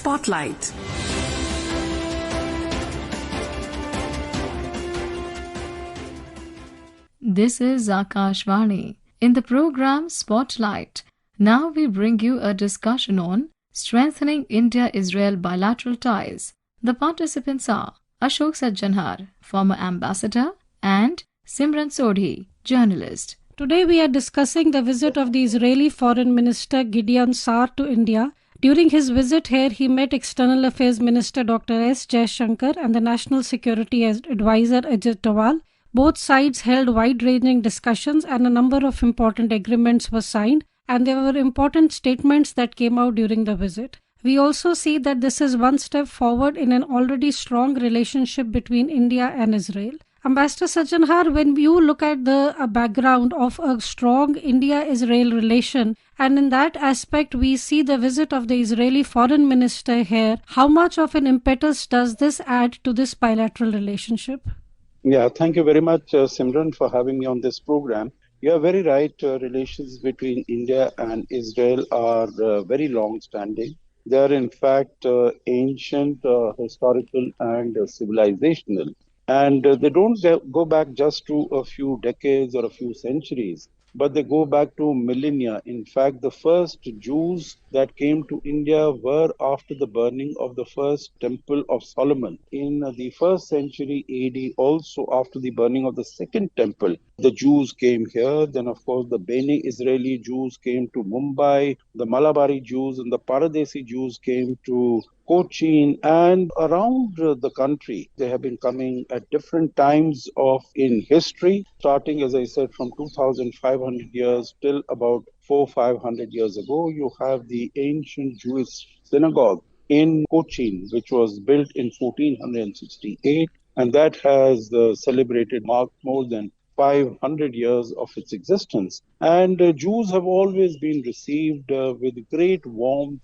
Spotlight. This is Akashvani. In the program Spotlight, now we bring you a discussion on strengthening India-Israel bilateral ties. The participants are Ashok Sajjanhar, former ambassador, and Simran Sodhi, journalist. Today we are discussing the visit of the Israeli Foreign Minister Gideon Sa'ar to India. During his visit here, he met External Affairs Minister Dr. S. Jaishankar and the National Security Advisor Ajit Doval. Both sides held wide-ranging discussions and a number of important agreements were signed, and there were important statements that came out during the visit. We also see that this is one step forward in an already strong relationship between India and Israel. Ambassador Sajjanhar, when you look at the background of a strong India-Israel relation, and in that aspect we see the visit of the Israeli foreign minister here, how much of an impetus does this add to this bilateral relationship? Yeah, thank you very much, Simran, for having me on this program. You are very right. Relations between India and Israel are very long-standing. They are, in fact, ancient, historical, and civilizational. And they don't go back just to a few decades or a few centuries, but they go back to millennia. In fact, the first Jews that came to India were after the burning of the first temple of Solomon. In the first century AD, also after the burning of the second temple, the Jews came here. Then, of course, the Beni Israeli Jews came to Mumbai. The Malabari Jews and the Paradesi Jews came to Cochin, and around the country. They have been coming at different times in history, starting, as I said, from 2,500 years till about 400-500 years ago. You have the ancient Jewish synagogue in Cochin, which was built in 1468, and that has marked more than 500 years of its existence. And Jews have always been received with great warmth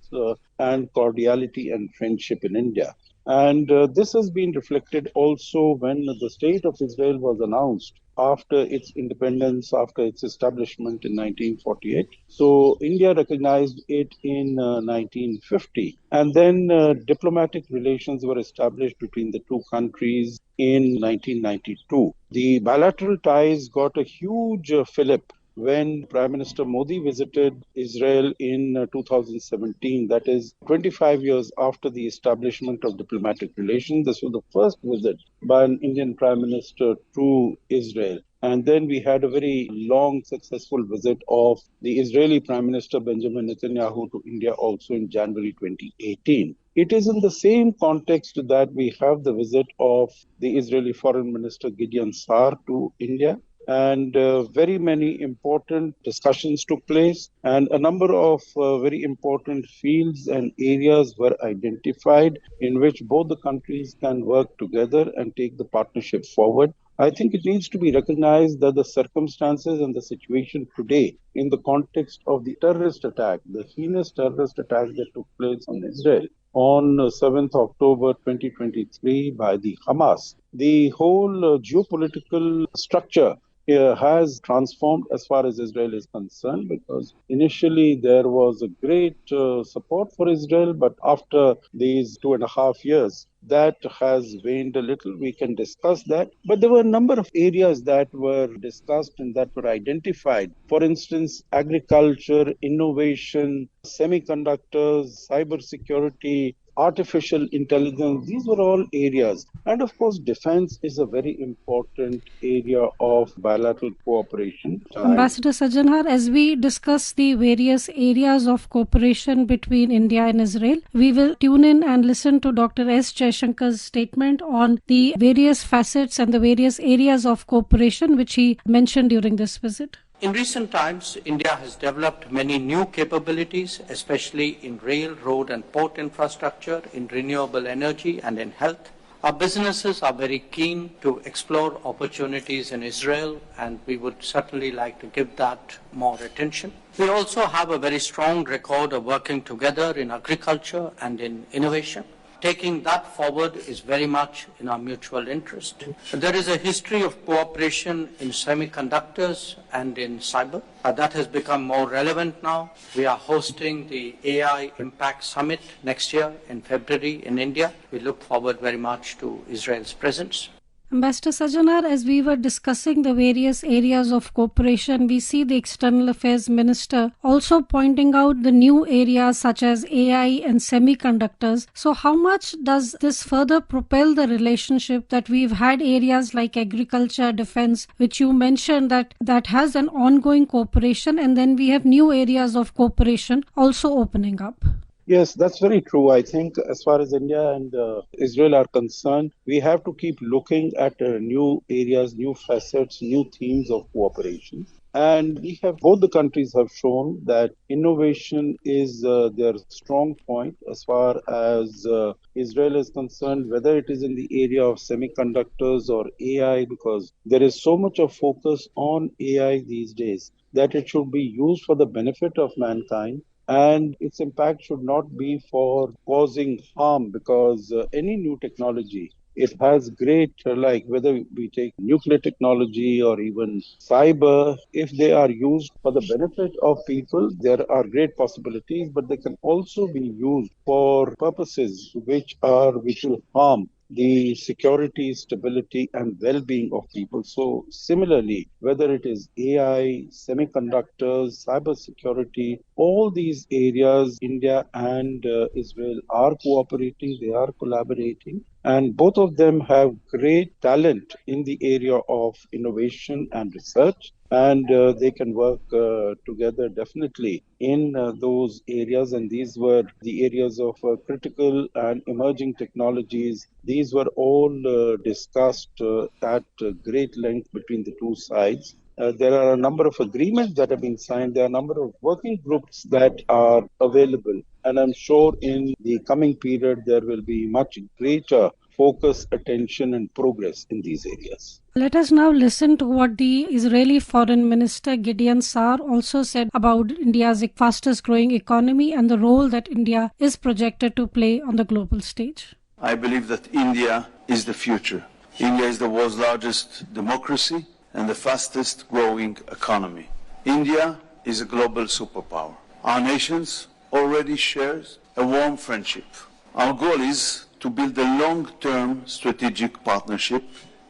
and cordiality and friendship in India. And this has been reflected also when the state of Israel was announced after its independence, after its establishment in 1948. So India recognized it in 1950. And then diplomatic relations were established between the two countries in 1992. The bilateral ties got a huge fillip when Prime Minister Modi visited Israel in 2017, that is 25 years after the establishment of diplomatic relations. This was the first visit by an Indian Prime Minister to Israel. And then we had a very long, successful visit of the Israeli Prime Minister Benjamin Netanyahu to India also in January 2018. It is in the same context that we have the visit of the Israeli Foreign Minister Gideon Sa'ar to India. And very many important discussions took place, and a number of very important fields and areas were identified in which both the countries can work together and take the partnership forward. I think it needs to be recognized that the circumstances and the situation today in the context of the terrorist attack, the heinous terrorist attack that took place on Israel on 7th October 2023 by the Hamas, the whole geopolitical structure has transformed as far as Israel is concerned, because initially there was a great support for Israel, but after these 2.5 years, that has waned a little. We can discuss that. But there were a number of areas that were discussed and that were identified. For instance, agriculture, innovation, semiconductors, cybersecurity, artificial intelligence, these were all areas. And of course, defense is a very important area of bilateral cooperation. Ambassador Sajjanhar, as we discuss the various areas of cooperation between India and Israel, we will tune in and listen to Dr. S. Jaishankar's statement on the various facets and the various areas of cooperation which he mentioned during this visit. In recent times, India has developed many new capabilities, especially in rail, road and port infrastructure, in renewable energy and in health. Our businesses are very keen to explore opportunities in Israel, and we would certainly like to give that more attention. We also have a very strong record of working together in agriculture and in innovation. Taking that forward is very much in our mutual interest. There is a history of cooperation in semiconductors and in cyber. That has become more relevant now. We are hosting the AI Impact Summit next year in February in India. We look forward very much to Israel's presence. Ambassador Sajanar, as we were discussing the various areas of cooperation, we see the External Affairs Minister also pointing out the new areas such as AI and semiconductors. So how much does this further propel the relationship that we've had areas like agriculture, defense, which you mentioned that has an ongoing cooperation, and then we have new areas of cooperation also opening up? Yes, that's very true. I think as far as India and Israel are concerned, we have to keep looking at new areas, new facets, new themes of cooperation. And both the countries have shown that innovation is their strong point as far as Israel is concerned, whether it is in the area of semiconductors or AI, because there is so much of focus on AI these days that it should be used for the benefit of mankind. And its impact should not be for causing harm, because any new technology, it has great, like whether we take nuclear technology or even cyber, if they are used for the benefit of people, there are great possibilities, but they can also be used for purposes which will harm the security, stability, and well-being of people. So similarly, whether it is AI, semiconductors, cybersecurity, all these areas, India and Israel are cooperating, they are collaborating, and both of them have great talent in the area of innovation and research. And they can work together definitely in those areas. And these were the areas of critical and emerging technologies. These were all discussed at great length between the two sides. There are a number of agreements that have been signed. There are a number of working groups that are available. And I'm sure in the coming period, there will be much greater focus, attention, and progress in these areas. Let us now listen to what the Israeli Foreign Minister Gideon Sa'ar also said about India's fastest growing economy and the role that India is projected to play on the global stage. I believe that India is the future. India is the world's largest democracy and the fastest growing economy. India is a global superpower. Our nations already shares a warm friendship. Our goal is to build a long-term strategic partnership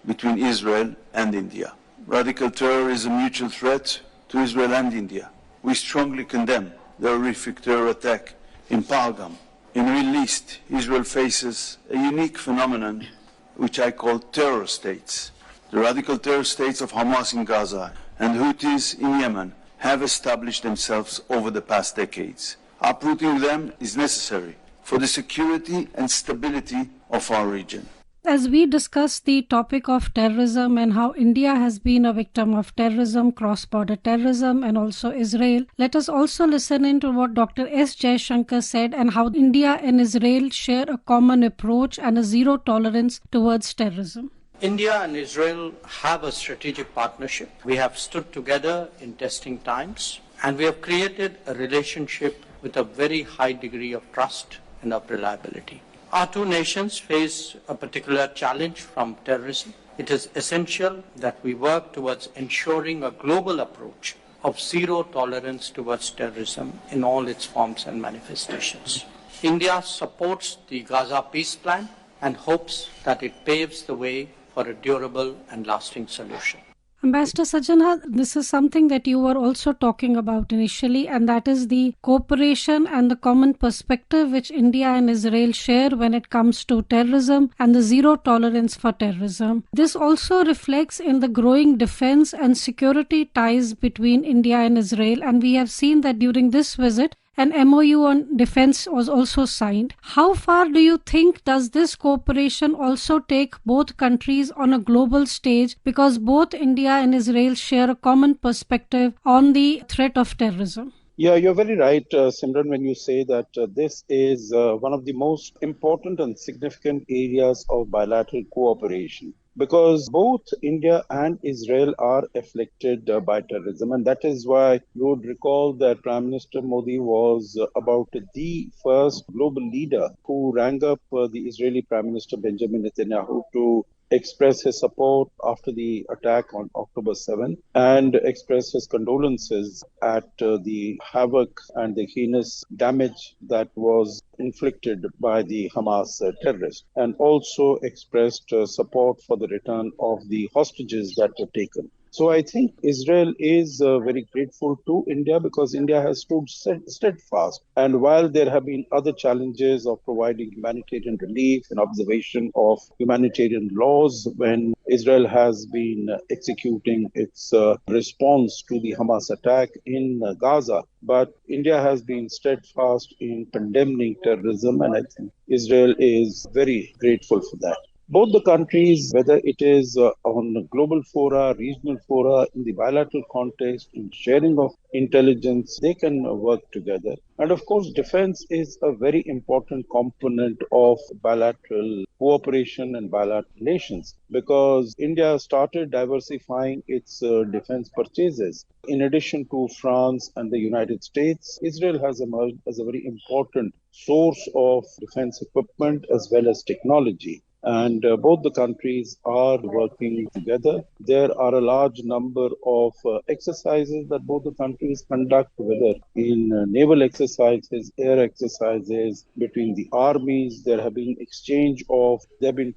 between Israel and India. Radical terror is a mutual threat to Israel and India. We strongly condemn the horrific terror attack in Pahalgam. In the Middle East, Israel faces a unique phenomenon which I call terror states. The radical terror states of Hamas in Gaza and Houthis in Yemen have established themselves over the past decades. Uprooting them is necessary for the security and stability of our region. As we discuss the topic of terrorism and how India has been a victim of terrorism, cross-border terrorism, and also Israel, let us also listen into what Dr. S. Jaishankar said and how India and Israel share a common approach and a zero tolerance towards terrorism. India and Israel have a strategic partnership. We have stood together in testing times, and we have created a relationship with a very high degree of trust and of reliability. Our two nations face a particular challenge from terrorism. It is essential that we work towards ensuring a global approach of zero tolerance towards terrorism in all its forms and manifestations. India supports the Gaza peace plan and hopes that it paves the way for a durable and lasting solution. Ambassador Sajana, this is something that you were also talking about initially, and that is the cooperation and the common perspective which India and Israel share when it comes to terrorism and the zero tolerance for terrorism. This also reflects in the growing defense and security ties between India and Israel, and we have seen that during this visit, an MOU on defense was also signed. How far do you think does this cooperation also take both countries on a global stage, because both India and Israel share a common perspective on the threat of terrorism? Yeah, you're very right, Simran, when you say that this is one of the most important and significant areas of bilateral cooperation. because both India and Israel are afflicted by terrorism. And that is why you would recall that Prime Minister Modi was about the first global leader who rang up the Israeli Prime Minister Benjamin Netanyahu to express his support after the attack on October 7th and express his condolences at the havoc and the heinous damage that was inflicted by the Hamas terrorists, and also expressed support for the return of the hostages that were taken. So I think Israel is very grateful to India because India has stood steadfast. And while there have been other challenges of providing humanitarian relief and observation of humanitarian laws when Israel has been executing its response to the Hamas attack in Gaza, but India has been steadfast in condemning terrorism, and I think Israel is very grateful for that. Both the countries, whether it is on global fora, regional fora, in the bilateral context, in sharing of intelligence, they can work together. And of course, defense is a very important component of bilateral cooperation and bilateral relations because India started diversifying its defense purchases. In addition to France and the United States, Israel has emerged as a very important source of defense equipment as well as technology. And both the countries are working together. There are a large number of exercises that both the countries conduct, whether in naval exercises, air exercises, between the armies. There have been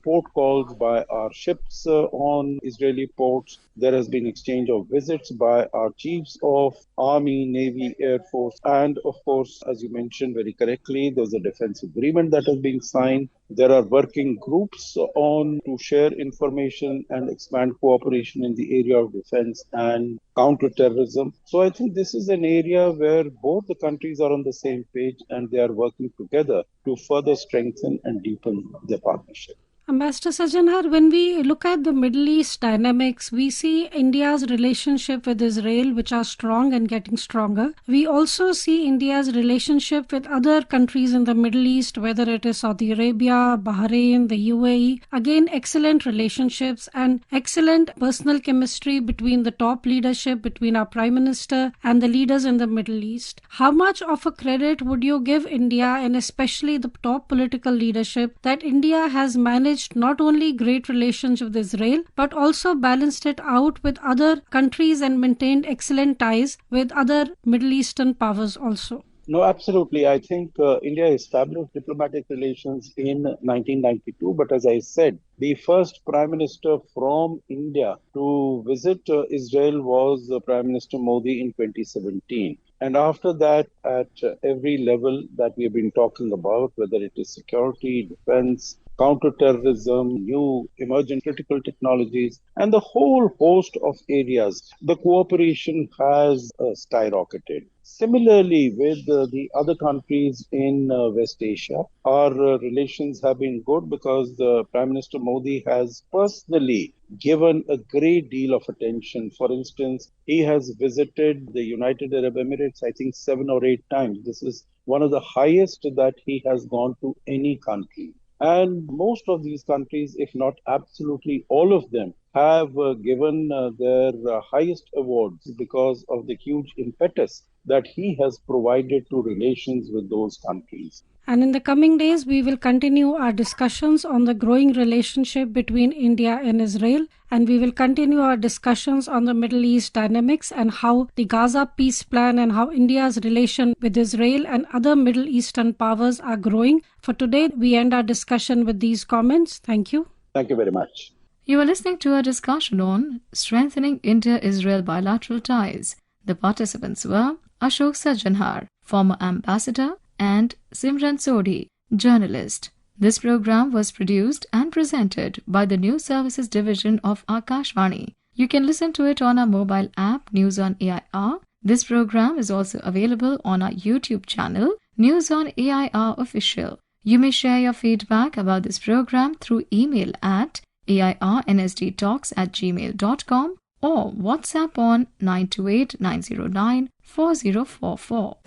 port calls by our ships on Israeli ports. There has been exchange of visits by our chiefs of Army, Navy, Air Force. And of course, as you mentioned very correctly, there's a defense agreement that has been signed. There are working groups on to share information and expand cooperation in the area of defense and counterterrorism. So I think this is an area where both the countries are on the same page and they are working together to further strengthen and deepen their partnership. Ambassador Sajanhar, when we look at the Middle East dynamics, we see India's relationship with Israel, which are strong and getting stronger. We also see India's relationship with other countries in the Middle East, whether it is Saudi Arabia, Bahrain, the UAE. Again, excellent relationships and excellent personal chemistry between the top leadership, between our Prime Minister and the leaders in the Middle East. How much of a credit would you give India, and especially the top political leadership, that India has managed not only great relations with Israel, but also balanced it out with other countries and maintained excellent ties with other Middle Eastern powers also? No, absolutely. I think India established diplomatic relations in 1992. But as I said, the first Prime Minister from India to visit Israel was Prime Minister Modi in 2017. And after that, at every level that we have been talking about, whether it is security, defense, counterterrorism, new emerging critical technologies, and the whole host of areas, the cooperation has skyrocketed. Similarly, with the other countries in West Asia, our relations have been good because the Prime Minister Modi has personally given a great deal of attention. For instance, he has visited the United Arab Emirates, I think 7 or 8 times. This is one of the highest that he has gone to any country. And most of these countries, if not absolutely all of them, have given their highest awards because of the huge impetus that he has provided to relations with those countries. And in the coming days, we will continue our discussions on the growing relationship between India and Israel. And we will continue our discussions on the Middle East dynamics and how the Gaza peace plan and how India's relation with Israel and other Middle Eastern powers are growing. For today, we end our discussion with these comments. Thank you. Thank you very much. You are listening to a discussion on strengthening India-Israel bilateral ties. The participants were Ashok Sajanhar, former ambassador, and Simran Sodhi, journalist. This program was produced and presented by the News Services Division of Akashvani. You can listen to it on our mobile app News on AIR. This program is also available on our YouTube channel News on AIR Official. You may share your feedback about this program through email at airnsdtalks@gmail.com or WhatsApp on 928-909-4044.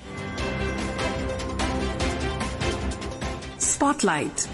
Spotlight.